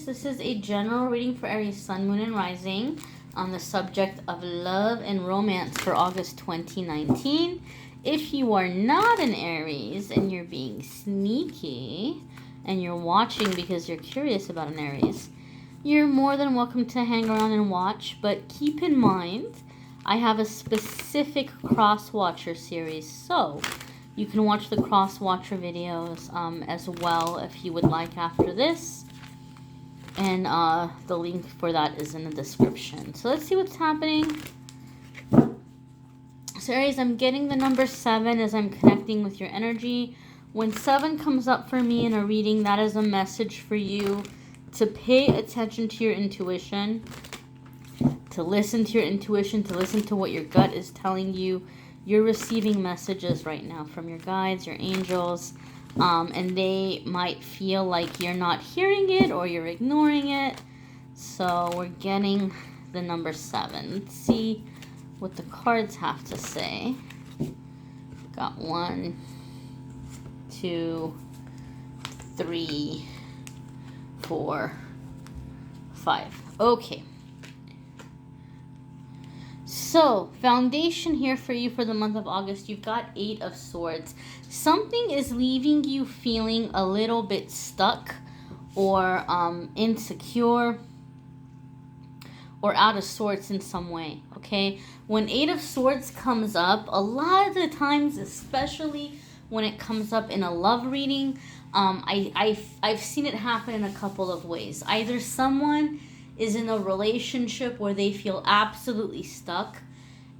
Aries. This is a general reading for Aries, Sun, Moon, and Rising on the subject of love and romance for August 2019. If you are not an Aries and you're being sneaky and you're watching because you're curious about an Aries, you're more than welcome to hang around and watch, but keep in mind, I have a specific CROSSWATCHER series, so you can watch the CROSSWATCHER videos as well if you would like after this. And the link for that is in the description. So let's see what's happening. So Aries, I'm getting the number 7 as I'm connecting with your energy. When 7 comes up for me in a reading, that is a message for you to pay attention to your intuition, to listen to your intuition, to listen to what your gut is telling you. You're receiving messages right now from your guides, your angels, and they might feel like you're not hearing it or you're ignoring it. So we're getting the number 7. Let's see what the cards have to say. Got 1, 2, 3, 4, 5. Okay. So, foundation here for you for the month of August. You've got 8 of Swords. Something is leaving you feeling a little bit stuck or insecure or out of sorts in some way, okay? When 8 of Swords comes up, a lot of the times, especially when it comes up in a love reading, I've seen it happen in a couple of ways. Either someone is in a relationship where they feel absolutely stuck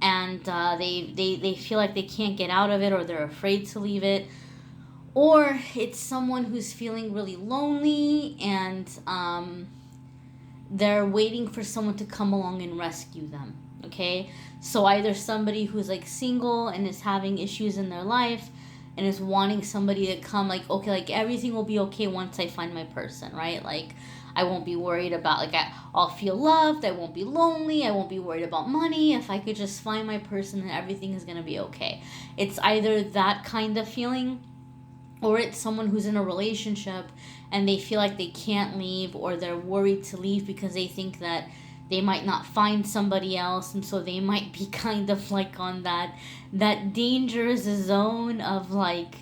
and they feel like they can't get out of it or they're afraid to leave it. Or it's someone who's feeling really lonely and they're waiting for someone to come along and rescue them, okay? So either somebody who's like single and is having issues in their life and is wanting somebody to come, like, okay, like everything will be okay once I find my person, right? Like, I won't be worried about, like, I'll feel loved, I won't be lonely, I won't be worried about money. If I could just find my person, then everything is going to be okay. It's either that kind of feeling, or it's someone who's in a relationship and they feel like they can't leave, or they're worried to leave because they think that they might not find somebody else, and so they might be kind of like on that dangerous zone of, like,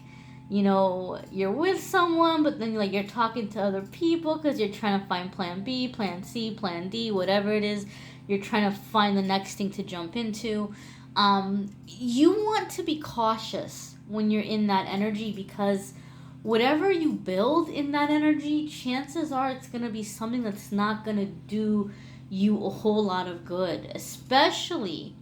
you know, you're with someone, but then like you're talking to other people because you're trying to find plan B, plan C, plan D, whatever it is. You're trying to find the next thing to jump into. You want to be cautious when you're in that energy, because whatever you build in that energy, chances are it's going to be something that's not going to do you a whole lot of good, especially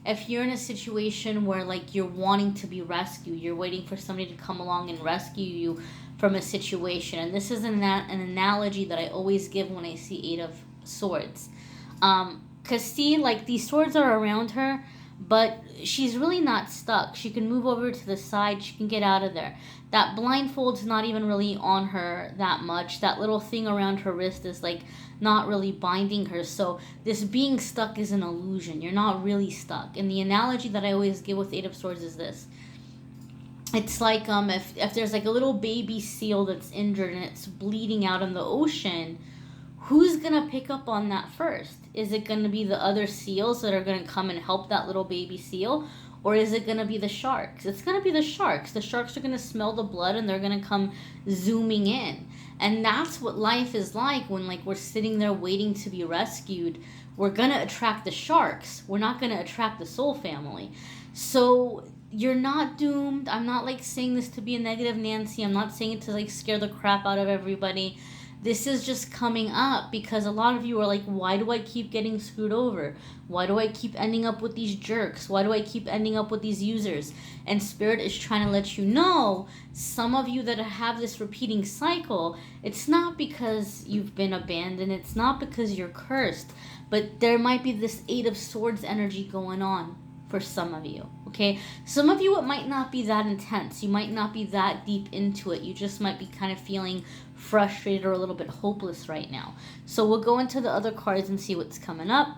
if you're in a situation where, like, you're wanting to be rescued, you're waiting for somebody to come along and rescue you from a situation. And this is an analogy that I always give when I see 8 of Swords. Because, see, like, these swords are around her, but she's really not stuck. She can move over to the side. She can get out of there. That blindfold's not even really on her that much. That little thing around her wrist is, like, not really binding her. So this being stuck is an illusion. You're not really stuck. And the analogy that I always give with 8 of Swords is this. It's like if there's like a little baby seal that's injured and it's bleeding out in the ocean, who's going to pick up on that first? Is it going to be the other seals that are going to come and help that little baby seal? Or is it going to be the sharks? It's going to be the sharks. The sharks are going to smell the blood and they're going to come zooming in. And that's what life is like when, like, we're sitting there waiting to be rescued. We're going to attract the sharks. We're not going to attract the soul family. So you're not doomed. I'm not, like, saying this to be a negative Nancy. I'm not saying it to, like, scare the crap out of everybody. This is just coming up because a lot of you are like, why do I keep getting screwed over? Why do I keep ending up with these jerks? Why do I keep ending up with these users? And Spirit is trying to let you know, some of you that have this repeating cycle, it's not because you've been abandoned. It's not because you're cursed. But there might be this 8 of Swords energy going on for some of you, okay? Some of you, it might not be that intense. You might not be that deep into it. You just might be kind of feeling frustrated or a little bit hopeless right now. So we'll go into the other cards and see what's coming up.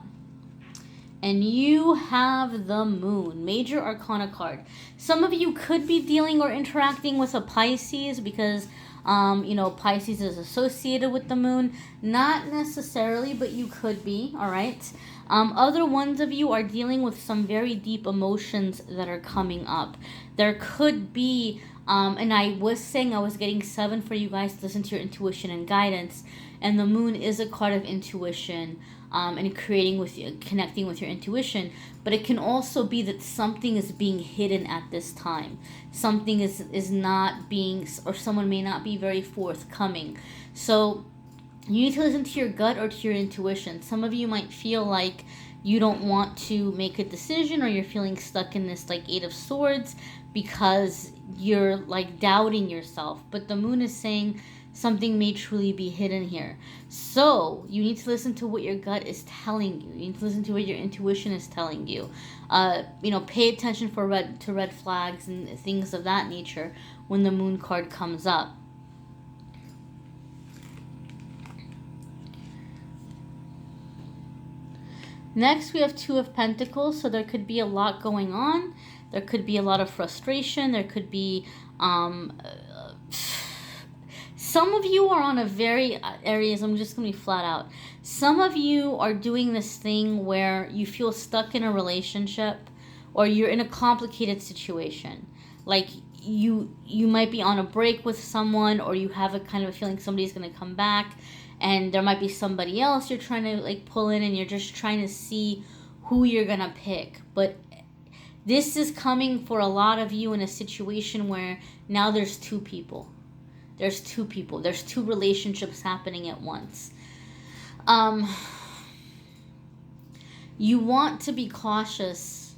And you have the Moon, Major Arcana card. Some of you could be dealing or interacting with a Pisces because You know, Pisces is associated with the moon. Not necessarily, but you could be, all right? Other ones of you are dealing with some very deep emotions that are coming up. There could be, and I was saying I was getting 7 for you guys to listen to your intuition and guidance. And the moon is a card of intuition, and connecting with your intuition. But it can also be that something is being hidden at this time. Something is not being, or someone may not be very forthcoming. So you need to listen to your gut or to your intuition. Some of you might feel like you don't want to make a decision, or you're feeling stuck in this like 8 of Swords because you're like doubting yourself. But the moon is saying something may truly be hidden here. So you need to listen to what your gut is telling you. You need to listen to what your intuition is telling you. You know, pay attention to red flags and things of that nature when the moon card comes up. Next, we have 2 of Pentacles. So there could be a lot going on. There could be a lot of frustration. There could be some of you are on a very, Aries, I'm just going to be flat out. Some of you are doing this thing where you feel stuck in a relationship, or you're in a complicated situation. Like you might be on a break with someone, or you have a kind of a feeling somebody's going to come back, and there might be somebody else you're trying to like pull in, and you're just trying to see who you're going to pick. But this is coming for a lot of you in a situation where now there's 2 people. There's 2 people. There's 2 relationships happening at once. You want to be cautious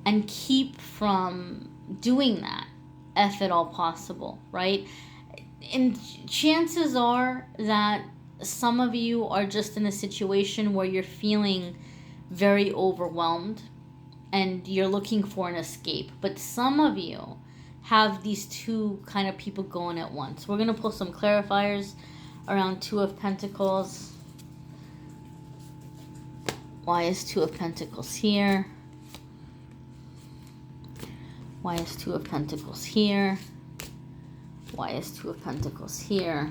and keep from doing that, if at all possible, right? And chances are that some of you are just in a situation where you're feeling very overwhelmed and you're looking for an escape. But some of you have these 2 kind of people going at once. We're going to pull some clarifiers around 2 of Pentacles. Why is 2 of Pentacles here? Why is 2 of Pentacles here? Why is 2 of Pentacles here?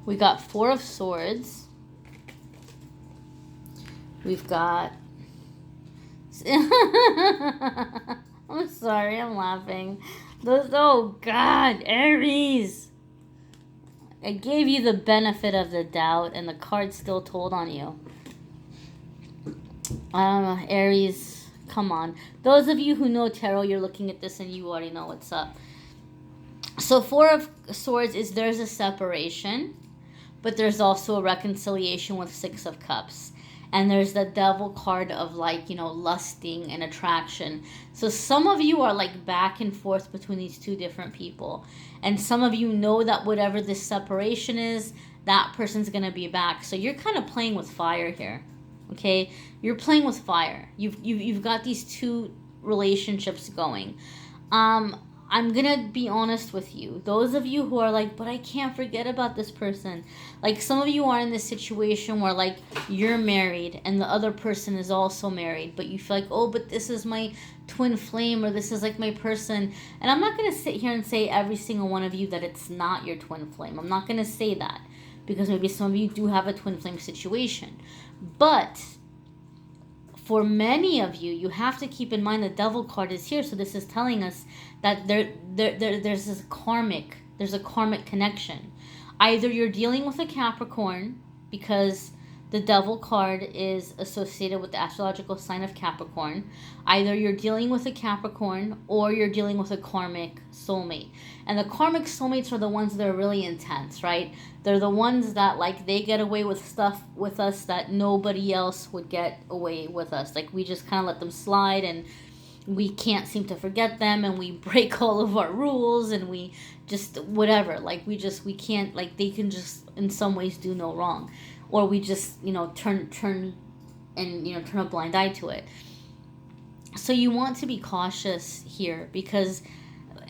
We got 4 of Swords. We've got I'm sorry, I'm laughing. Oh God, Aries. I gave you the benefit of the doubt and the card still told on you. I don't know, Aries, come on. Those of you who know tarot, you're looking at this and you already know what's up. So 4 of Swords is there's a separation, but there's also a reconciliation with 6 of Cups. And there's the Devil card of like, you know, lusting and attraction. So some of you are like back and forth between these 2 different people. And some of you know that whatever this separation is, that person's going to be back. So you're kind of playing with fire here. Okay? You're playing with fire. You've got these 2 relationships going. I'm gonna be honest with you. Those of you who are like, but I can't forget about this person. Like some of you are in this situation where like you're married and the other person is also married, but you feel like, oh, but this is my twin flame, or this is like my person. And I'm not gonna sit here and say every single one of you that it's not your twin flame. I'm not gonna say that, because maybe some of you do have a twin flame situation. But for many of you, you have to keep in mind the Devil card is here. So this is telling us that there's a karmic connection. Either you're dealing with a Capricorn, because the Devil card is associated with the astrological sign of Capricorn. Either you're dealing with a Capricorn, or you're dealing with a karmic soulmate. And the karmic soulmates are the ones that are really intense, right? They're the ones that like they get away with stuff with us that nobody else would get away with us. Like we just kind of let them slide, and we can't seem to forget them, and we break all of our rules, and we just whatever. Like we can't, like they can just in some ways do no wrong. Or we just, you know, turn and, you know, turn a blind eye to it. So you want to be cautious here, because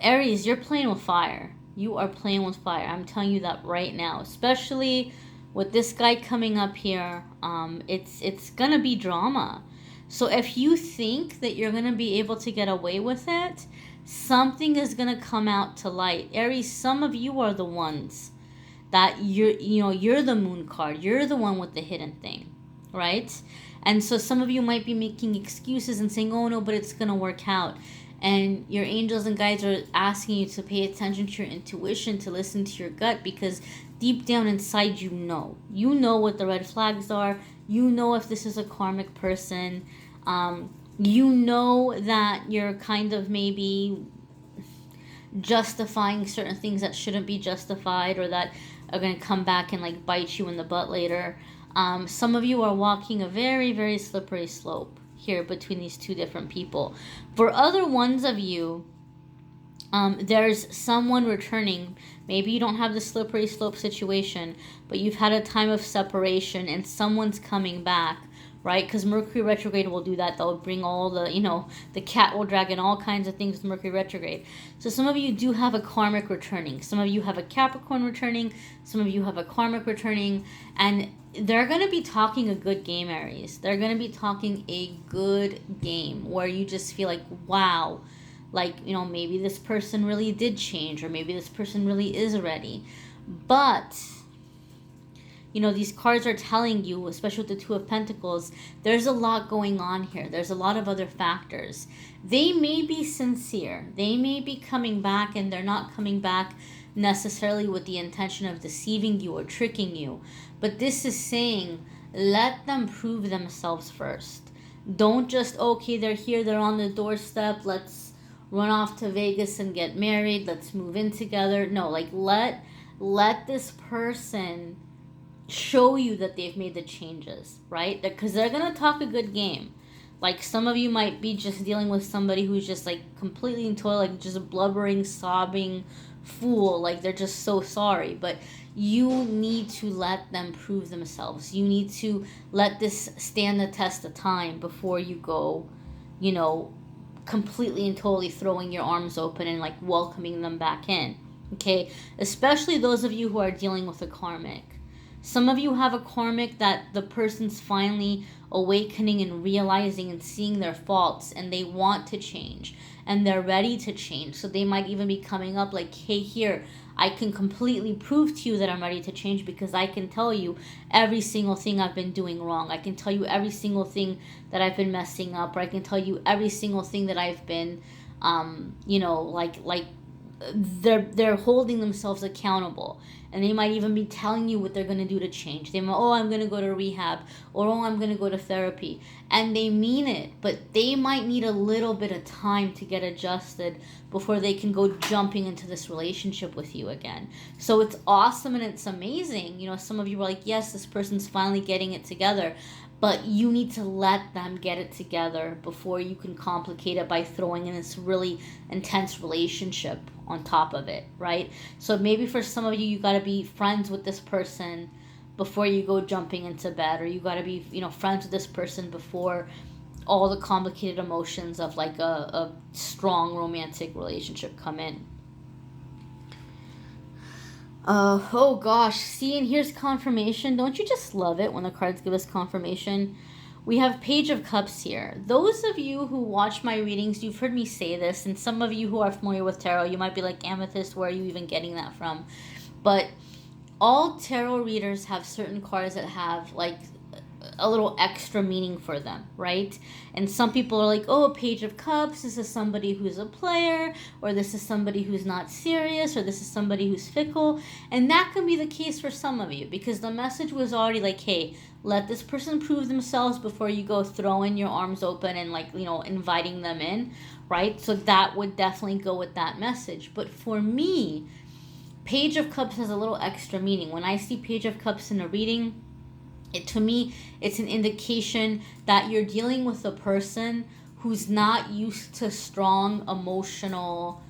Aries, you're playing with fire. You are playing with fire. I'm telling you that right now. Especially with this guy coming up here, it's going to be drama. So if you think that you're going to be able to get away with it, Something is going to come out to light. Aries, some of you are the ones that you're the moon card. You're the one with the hidden thing, right? And so some of you might be making excuses and saying, oh no, but it's going to work out. And your angels and guides are asking you to pay attention to your intuition, to listen to your gut, because deep down inside you know what the red flags are. You know if this is a karmic person. You know that you're kind of maybe justifying certain things that shouldn't be justified, or that are going to come back and like bite you in the butt later. Some of you are walking a very, very slippery slope here between these two different people. For other ones of you, there's someone returning. Maybe you don't have the slippery slope situation, but you've had a time of separation and someone's coming back, right? Because Mercury retrograde will do that. They'll bring all the, the cat will drag in all kinds of things with Mercury retrograde. So some of you do have a karmic returning. Some of you have a Capricorn returning. Some of you have a karmic returning. And they're going to be talking a good game, Aries. They're going to be talking a good game where you just feel like, wow, like, maybe this person really did change, or maybe this person really is ready. But, these cards are telling you, especially with the Two of Pentacles, there's a lot going on here. There's a lot of other factors. They may be sincere. They may be coming back, and they're not coming back necessarily with the intention of deceiving you or tricking you. But this is saying, let them prove themselves first. Don't just, okay, they're here, they're on the doorstep, let's run off to Vegas and get married, let's move in together. No, like let this person show you that they've made the changes, right? Because they're going to talk a good game. Like, some of you might be just dealing with somebody who's just like completely and totally like just a blubbering, sobbing fool. Like, they're just so sorry. But you need to let them prove themselves. You need to let this stand the test of time before you go, completely and totally throwing your arms open and like welcoming them back in. Okay? Especially those of you who are dealing with a karmic. Some of you have a karmic that the person's finally awakening and realizing and seeing their faults, and they want to change and they're ready to change. So they might even be coming up like, hey, here, I can completely prove to you that I'm ready to change, because I can tell you every single thing I've been doing wrong. I can tell you every single thing that I've been messing up, or I can tell you every single thing that I've been, they're holding themselves accountable. And they might even be telling you what they're going to do to change. They might, oh, I'm going to go to rehab, or oh, I'm going to go to therapy. And they mean it, but they might need a little bit of time to get adjusted before they can go jumping into this relationship with you again. So it's awesome and it's amazing. Some of you are like, yes, this person's finally getting it together. But you need to let them get it together before you can complicate it by throwing in this really intense relationship on top of it, right? So maybe for some of you, you got to be friends with this person before you go jumping into bed, or you got to be, friends with this person before all the complicated emotions of like a strong romantic relationship come in. Oh gosh, see, and here's confirmation. Don't you just love it when the cards give us confirmation? We have Page of Cups here. Those of you who watch my readings, you've heard me say this, and some of you who are familiar with tarot, you might be like, Amethyst, where are you even getting that from? But all tarot readers have certain cards that have like a little extra meaning for them, right? And some people are like, oh, Page of Cups, this is somebody who's a player, or this is somebody who's not serious, or this is somebody who's fickle. And that can be the case for some of you, because the message was already like, hey, let this person prove themselves before you go throwing your arms open and like, inviting them in, right? So that would definitely go with that message. But for me, Page of Cups has a little extra meaning. When I see Page of Cups in a reading, to me, it's an indication that you're dealing with a person who's not used to strong emotional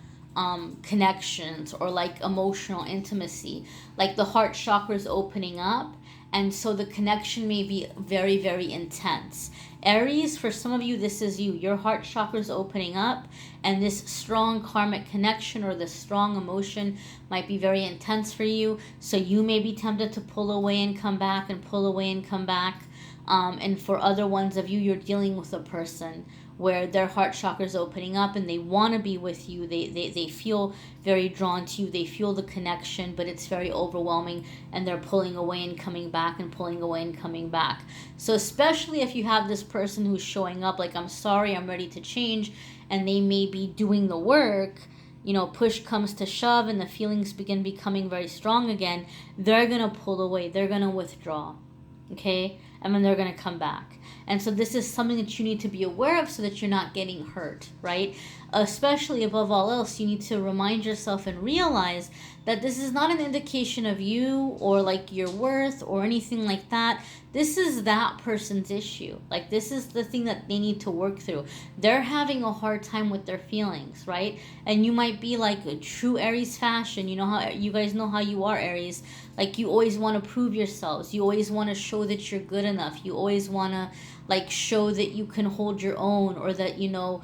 connections, or like emotional intimacy. Like the heart chakra is opening up, and so the connection may be very, very intense. Aries, for some of you, this is you. Your heart chakra is opening up, and this strong karmic connection or this strong emotion might be very intense for you. So you may be tempted to pull away and come back, and pull away and come back. And for other ones of you, you're dealing with a person where their heart chakra is opening up and they want to be with you. They feel very drawn to you. They feel the connection, but it's very overwhelming, and they're pulling away and coming back and pulling away and coming back. So especially if you have this person who's showing up like, I'm sorry, I'm ready to change, and they may be doing the work, you know, push comes to shove and the feelings begin becoming very strong again, they're going to pull away. They're going to withdraw. Okay? And then they're going to come back. And so this is something that you need to be aware of so that you're not getting hurt, right? Especially above all else, you need to remind yourself and realize that this is not an indication of you or like your worth or anything like that. This is that person's issue. Like, this is the thing that they need to work through. They're having a hard time with their feelings, right? And you might be like a true Aries fashion. You know how you guys know how you are, Aries. Like, you always want to prove yourselves. You always want to show that you're good enough. You always want to like show that you can hold your own, or that you know,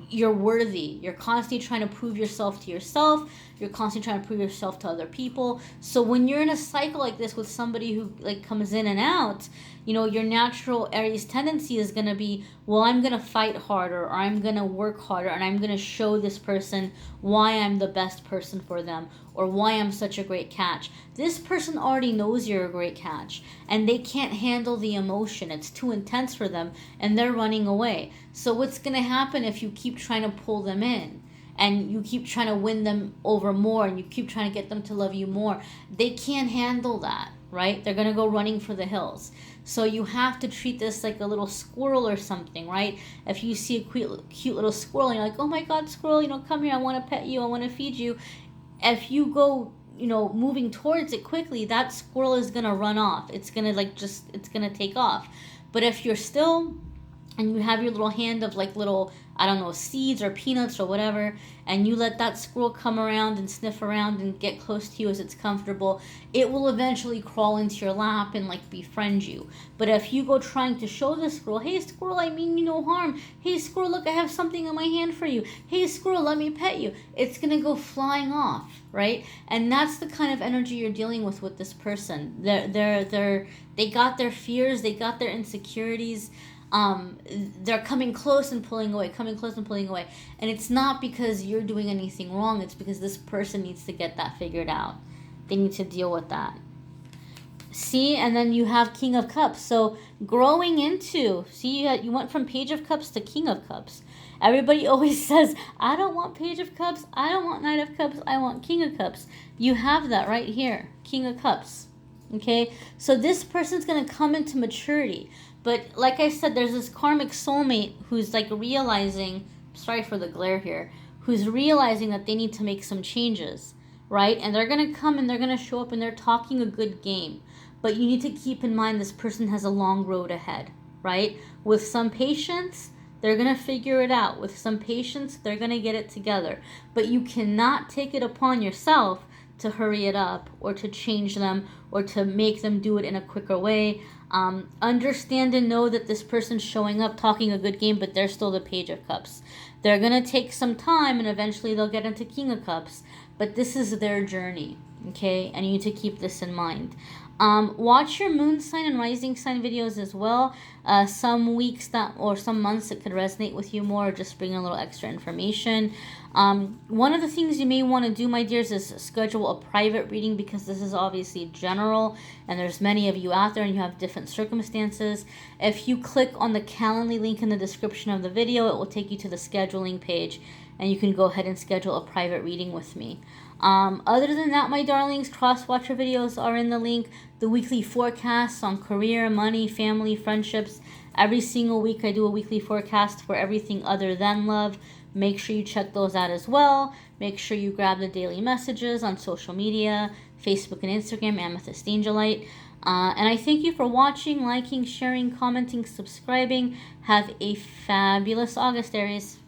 you're worthy. You're constantly trying to prove yourself to yourself. You're constantly trying to prove yourself to other people. So when you're in a cycle like this with somebody who like comes in and out, you know, your natural Aries tendency is going to be, well, I'm going to fight harder, or I'm going to work harder, and I'm going to show this person why I'm the best person for them, or why I'm such a great catch. This person already knows you're a great catch, and they can't handle the emotion. It's too intense for them, and they're running away. So what's going to happen if you keep trying to pull them in, and you keep trying to win them over more, and you keep trying to get them to love you more? They can't handle that, right? They're going to go running for the hills. So you have to treat this like a little squirrel or something, right? If you see a cute little squirrel and you're like, oh my God, squirrel, you know, come here, I want to pet you, I want to feed you. If you go, you know, moving towards it quickly, that squirrel is going to run off. It's going to like it's going to take off. But if you're still, and you have your little hand of like little, I don't know, seeds or peanuts or whatever, and you let that squirrel come around and sniff around and get close to you as it's comfortable, it will eventually crawl into your lap and like befriend you. But if you go trying to show the squirrel, hey squirrel, I mean you no harm. Hey squirrel, look, I have something in my hand for you. Hey squirrel, let me pet you. It's gonna go flying off, right? And that's the kind of energy you're dealing with this person. They got their fears, they got their insecurities. They're coming close and pulling away, coming close and pulling away. And it's not because you're doing anything wrong. It's because this person needs to get that figured out. They need to deal with that. See, and then you have King of Cups. So growing into, see, you went from Page of Cups to King of Cups. Everybody always says, I don't want Page of Cups. I don't want Knight of Cups. I want King of Cups. You have that right here, King of Cups. Okay, so this person's going to come into maturity. But like I said, there's this karmic soulmate who's like realizing, sorry for the glare here, who's realizing that they need to make some changes, right? And they're going to come and they're going to show up and they're talking a good game. But you need to keep in mind this person has a long road ahead, right? With some patience, they're going to figure it out. With some patience, they're going to get it together. But you cannot take it upon yourself to hurry it up or to change them or to make them do it in a quicker way. Understand and know that this person's showing up talking a good game, but they're still the Page of Cups. They're going to take some time and eventually they'll get into King of Cups, but this is their journey, okay? And you need to keep this in mind. Watch your moon sign and rising sign videos as well. Some weeks or some months it could resonate with you more, or just bring a little extra information. One of the things you may want to do, my dears, is schedule a private reading, because this is obviously general and there's many of you out there and you have different circumstances. If you click on the Calendly link in the description of the video, it will take you to the scheduling page and you can go ahead and schedule a private reading with me. Other than that, my darlings, cross-watcher videos are in the link. The weekly forecasts on career, money, family, friendships. Every single week I do a weekly forecast for everything other than love. Make sure you check those out as well. Make sure you grab the daily messages on social media, Facebook and Instagram, amethystangellight. And I thank you for watching, liking, sharing, commenting, subscribing. Have a fabulous August, Aries.